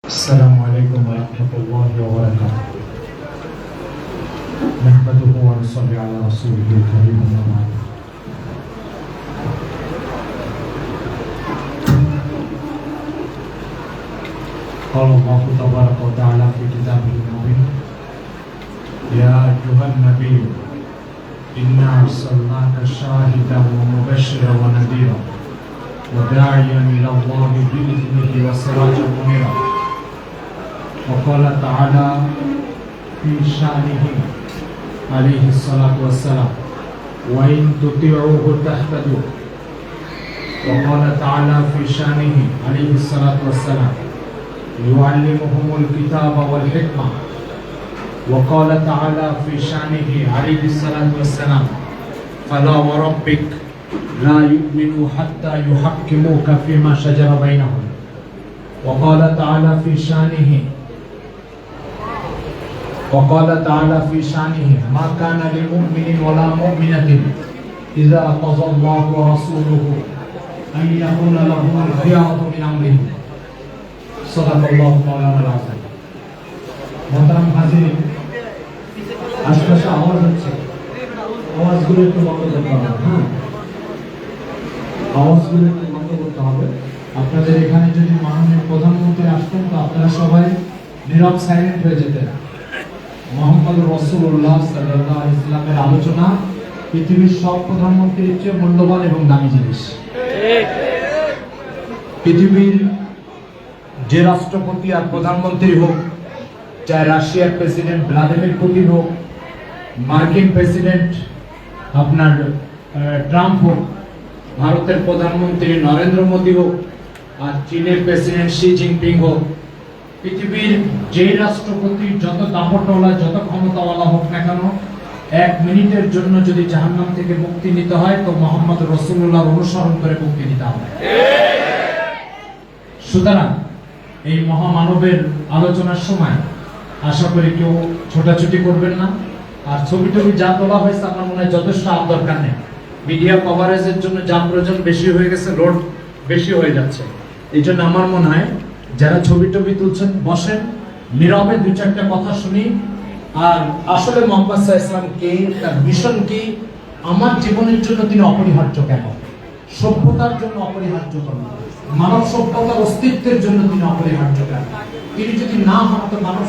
السلام عليكم ورحمة الله وبركاته. نحمده ونصلي على رسوله الكريم أما بعد. قال الله تبارك وتعالى في كتابه المبين: يا أيها النبي إنا أرسلناك شاهدا ومبشرا ونذيرا وداعيا إلى الله بإذنه وسراجا منيرا. وقال تعالى في شأنه عليه الصلاة والسلام: وإن تطيعوه تهتدوا. وقال تعالى في شأنه عليه الصلاة والسلام: يعلمهم الكتاب والحكمة. وقال تعالى في شأنه عليه الصلاة والسلام: فلا وربك لا يؤمنوا حتى يحكموك فيما شجر بينهم. وقال تعالى في شأنه ما كان لمؤمن ولا مؤمنة إذا قضى الله ورسوله أن يكون لهم الخيار من أمرهم. صدق الله مولانا العظيم. মোহতারাম হাজিরিন, আশপাশে আওয়াজ হচ্ছে, আওয়াজগুলো একটু বন্ধ করতে হবে। আওয়াজগুলো একটু বন্ধ করতে হবে। আপনাদের এখানে যদি মাননীয় প্রধানমন্ত্রী আসতেন তো আপনারা সবাই নীরব সাইলেন্ট হয়ে যেতেন। মোহাম্মদ রাসূলুল্লাহ সাল্লাল্লাহু আলাইহি ওয়াসাল্লামের আলোচনা পৃথিবীর সব প্রধানমন্ত্রীর চেয়ে মূল্যবান এবং দামি জিনিস। পৃথিবীর যে রাষ্ট্রপতি আর প্রধানমন্ত্রী হোক, চাই রাশিয়ার প্রেসিডেন্ট ভ্লাদিমির পুতিন হোক, মার্কিন প্রেসিডেন্ট আপনার ট্রাম্প হোক, ভারতের প্রধানমন্ত্রী নরেন্দ্র মোদী হোক, আর চীনের প্রেসিডেন্ট শি জিনপিং হোক, পৃথিবীর যে রাষ্ট্রপতির যত দাপটওয়ালা যত ক্ষমতাওয়ালা হোক না কেন, 1 মিনিটের জন্য যদি জাহান্নাম থেকে মুক্তি নিতে হয় তো মোহাম্মদ রাসূলুল্লাহর অনুসরণ করে মুক্তি নিতে হবে। সুতরাং এই মহামানবের আলোচনার সময় আশা করি কেউ ছোটাছুটি করবেন না। আর ছবি টবি যা তোলা হয়েছে আমার মনে হয় যথেষ্ট দরকার নেই। মিডিয়া কভারেজের জন্য যা প্রয়োজন বেশি হয়ে গেছে, লোড বেশি হয়ে যাচ্ছে। এই জন্য আমার মনে হয় যারা ছবি টবি তুলছেন বসেন, নীরবে 2-4টা কথা শুনি। আর আসলে মুহাম্মদ সাল্লাল্লাহু আলাইহি ওয়াসাল্লাম কে, তার মিশন কি, আমার জীবনের জন্য তিনি অপরিহার্য কেন, সভ্যতার জন্য অপরিহার্য কেন, মানব সভ্যতার অস্তিত্বের জন্য তিনি অপরিহার্য কেন, তিনি যদি না হন তো মানব